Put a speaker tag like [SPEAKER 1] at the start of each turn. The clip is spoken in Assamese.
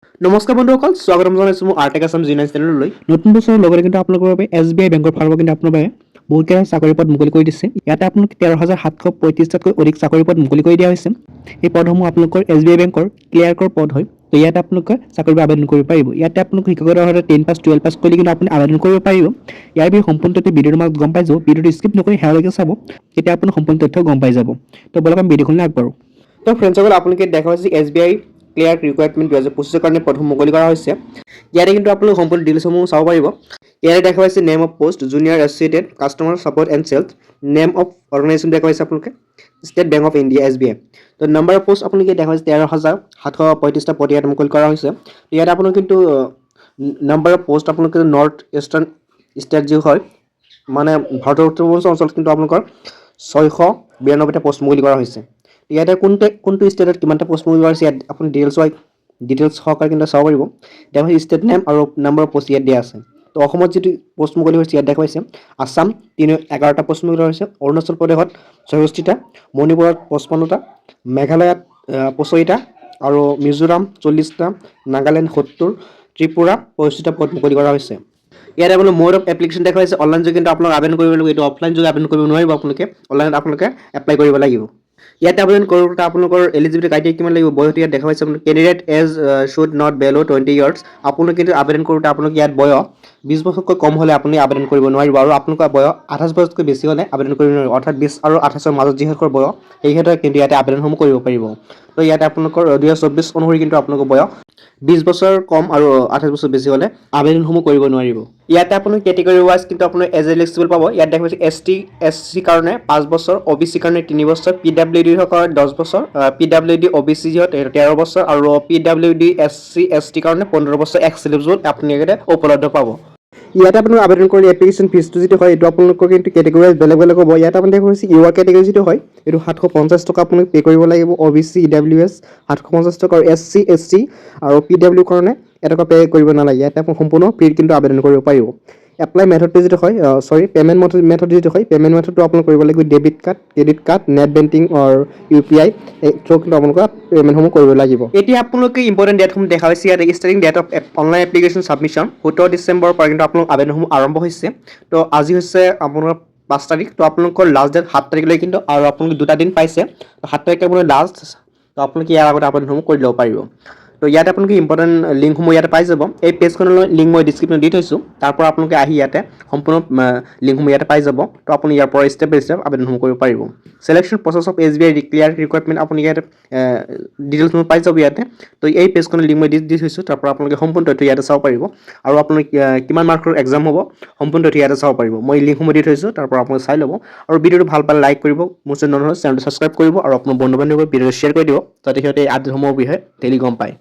[SPEAKER 1] নমস্কাৰ বন্ধুসকল, স্বাগতম জনাইছোঁ মোৰ আৰ্টেক আছাম জিনাইজ চেনেললৈ। নতুন বছৰৰ লগতে কিন্তু আপোনালোকৰ বাবে SBI বেংকৰ ফালৰ পৰা কিন্তু আপোনাৰ বাবে বহুতকেইটা চাকৰি পদ মুকলি কৰি দিছে। ইয়াতে আপোনালোক 13,735টাতকৈ অধিক চাকৰি পদ মুকলি কৰি দিয়া হৈছে। এই পদসমূহ আপোনালোকৰ SBI বেংকৰ ক্লিয়াৰ্কৰ পদ হয়। তো ইয়াতে আপোনালোকে চাকৰিৰ বাবে আবেদন কৰিব পাৰিব। ইয়াতে আপোনালোক শিক্ষাগত অৰ্হতা 10 পাছ 12 পাছ কৰি কিন্তু আপুনি আবেদন কৰিব পাৰিব। ইয়াৰ বিষয়ে সম্পূৰ্ণ তথ্য ভিডিঅ'ৰ মাজত গম পাই যাব। ভিডিঅ'টো স্কিপ নকৰি শেষলৈকে চাব, তেতিয়া আপুনি সম্পূৰ্ণ তথ্য গম পাই যাব। তো বলক আমি ভিডিঅ'খনলৈ আগবাঢ়ো। তো ফ্ৰেণ্ডসকল, আপোনালোকে দেখা হৈছে SBI ক্লিয়াৰ্ক ৰিকুৱাৰমেণ্ট 2025 কাৰণে পদসমূহ মুকলি কৰা হৈছে। ইয়াতে কিন্তু আপোনালোক সম্পূৰ্ণ ডিটেইলছসমূহ চাব পাৰিব। ইয়াতে দেখা হৈছে name of post junior associated customer support and sales, name of organization দেখা হৈছে আপোনালোকে State Bank of India SBI। তো নাম্বাৰ অফ পোষ্ট আপোনালোকে দেখা হৈছে 13,735টা পদ ইয়াত মুকলি কৰা হৈছে। ইয়াতে আপোনালোক কিন্তু নাম্বাৰ অফ পোষ্ট আপোনালোকে নৰ্থ ইষ্টাৰ্ণ ষ্টেট যি হয়, মানে ভাৰতৰ উত্তৰ পূৰ্বাঞ্চল অঞ্চলত কিন্তু আপোনালোকৰ 692টা পোষ্ট মুকলি কৰা হৈছে। ইয়াতে কোনটো ষ্টেটত কিমানটা পোষ্ট মুকলি কৰা হৈছে ইয়াত আপুনি ডিটেইলছ সহকাৰে কিন্তু চাব পাৰিব। দেখা হৈছে ষ্টেট নেম আৰু নাম্বাৰ অফ পোষ্ট ইয়াত দিয়া আছে। তো অসমত যিটো পোষ্ট মুকলি হৈছে ইয়াত দেখা হৈছে আছাম 11টা পোষ্ট মুকলি কৰা হৈছে, অৰুণাচল প্ৰদেশত 64টা, মণিপুৰত 55টা, মেঘালয়ত 65টা আৰু মিজোৰাম 40টা, নাগালেণ্ড 70, ত্ৰিপুৰা 65টা পদ মুকলি কৰা হৈছে। ইয়াত আপোনাৰ মোড অফ এপ্লিকেশ্যন দেখা হৈছে অনলাইন যোগে কিন্তু আপোনালোক আবেদন কৰিব লাগিব। এইটো অফলাইন যোগে আবেদন কৰিব নোৱাৰিব, আপোনালোকে অনলাইনত আপোনালোকে এপ্লাই কৰিব লাগিব। ইয়াতে আবেদন কৰোঁতে আপোনালোকৰ এলিজিবিলিটি ক্ৰাইটেৰিয়া কিমান লাগিব, বয়স ইয়াত দেখা পাইছে আপোনালোকে candidate age should not below 20 years. আপোনালোকে কিন্তু আবেদন কৰোঁতে আপোনালোকে ইয়াত বয়স 20 বছৰতকৈ কম হ'লে আপুনি আবেদন কৰিব নোৱাৰিব, আৰু আপোনালোকৰ বয়স 28 বছৰতকৈ বেছি হ'লে আবেদন কৰিব নোৱাৰিব। অৰ্থাৎ 20 আৰু 28ৰ মাজত যিসকলৰ বয়স সেইসকলে কিন্তু ইয়াতে আবেদনসমূহ কৰিব পাৰিব। তো ইয়াতে আপোনালোকৰ 2024 অনুসৰি কিন্তু আপোনালোকৰ বয়স 20 বছৰ কম আৰু 28 বছৰ বেছি হ'লে আবেদনসমূহ কৰিব নোৱাৰিব। ইয়াতে আপুনি কেটেগৰী ৱাইজ কিন্তু আপোনাৰ এজ এলিজিবল পাব। ইয়াত দেখা পাইছে SC কাৰণে 5 বছৰ, OBC কাৰণে 3 বছৰ, PWD কাৰণে 10 বছৰ, PWD OBC 13 বছৰ আৰু PWD SC ST কাৰণে 15 বছৰ এক্স এলিজিবল আপুনি ইয়াতে উপলব্ধ পাব। ইয়াতে আপোনাৰ আবেদন কৰি এপ্লিকেশ্যন ফিজটো যিটো হয় এইটো আপোনালোকৰ কিন্তু কেটেগৰী ৱাইজ বেলেগ বেলেগ হ'ব। ইয়াত আপুনি দেখা পাইছে ইউআৰ কেটেগৰী যিটো হয় এইটো 750 টকা আপুনি পে' কৰিব লাগিব, OBC EWS 750 টকা আৰু SC ST আৰু PW কাৰণে এটকা পে' কৰিব নালাগে। ইয়াতে আপুনি সম্পূৰ্ণ ফ্ৰীত কিন্তু আবেদন কৰিব পাৰিব। এপ্লাই মেথডটো যিটো হয় পে'মেণ্ট মেথড যিটো হয়, পে'মেণ্ট মেথডটো আপোনালোক কৰিব লাগিব debit card, credit card, net banking আৰু UPI থ্ৰু কিন্তু আপোনালোকে পে'মেণ্টসমূহ কৰিব লাগিব। এতিয়া আপোনালোকে ইম্পৰ্টেণ্ট ডেটসমূহ দেখা হৈছে ইয়াত starting date of online application submission 17 ডিচেম্বৰৰ পৰা কিন্তু আপোনালোক আবেদনসমূহ আৰম্ভ হৈছে। তো আজি হৈছে আপোনাৰ 5 তাৰিখ, তো আপোনালোকৰ লাষ্ট ডেট 7 তাৰিখলৈ কিন্তু, আৰু আপোনালোকে 2টা দিন পাইছে। 7 তাৰিখে আপোনাৰ লাষ্ট, তো আপোনালোকে ইয়াৰ আগতে আবেদনসমূহ কৰি ল'ব পাৰিব। তো ইয়াতে আপোনালোকে ইম্পৰ্টেণ্ট লিংকসমূহ ইয়াতে পাই যাব। এই পেজখনলৈ লিংক মই ডিছক্ৰিপশ্যনত দি থৈছোঁ, তাৰ পৰা আপোনালোকে আহি ইয়াতে সম্পূৰ্ণ লিংকসমূহ ইয়াতে পাই যাব। তো আপুনি ইয়াৰ পৰা ষ্টেপ বাই ষ্টেপ আবেদনসমূহ কৰিব পাৰিব। Selection process of SBI clear requirement আপুনি ইয়াতে ডিটেইলছসমূহ পাই যাব ইয়াতে। তো এই পেজখনৰ লিংক মই দি থৈছোঁ, তাৰ পৰা আপোনালোকে সম্পূৰ্ণ তথ্য ইয়াতে চাব পাৰিব, আৰু আপোনালোকে কিমান মাৰ্কৰ এক্সাম হ'ব সম্পূৰ্ণ তথ্য ইয়াতে চাব পাৰিব। মই লিংকসমূহ দি থৈছোঁ, তাৰ পৰা আপোনালোকে চাই ল'ব। আৰু ভিডিঅ'টো ভাল পালে লাইক কৰিব, মোৰ চেনেলটো ছাবস্ক্ৰাইব কৰিব, আৰু আপোনাৰ বন্ধু বান্ধৱীক ভিডিঅ'টো শ্বেয়াৰ কৰি দিব, যাতে সিহঁতে এই আপডেটসমূহৰ বিষয়ে ডেইলি গম পায়।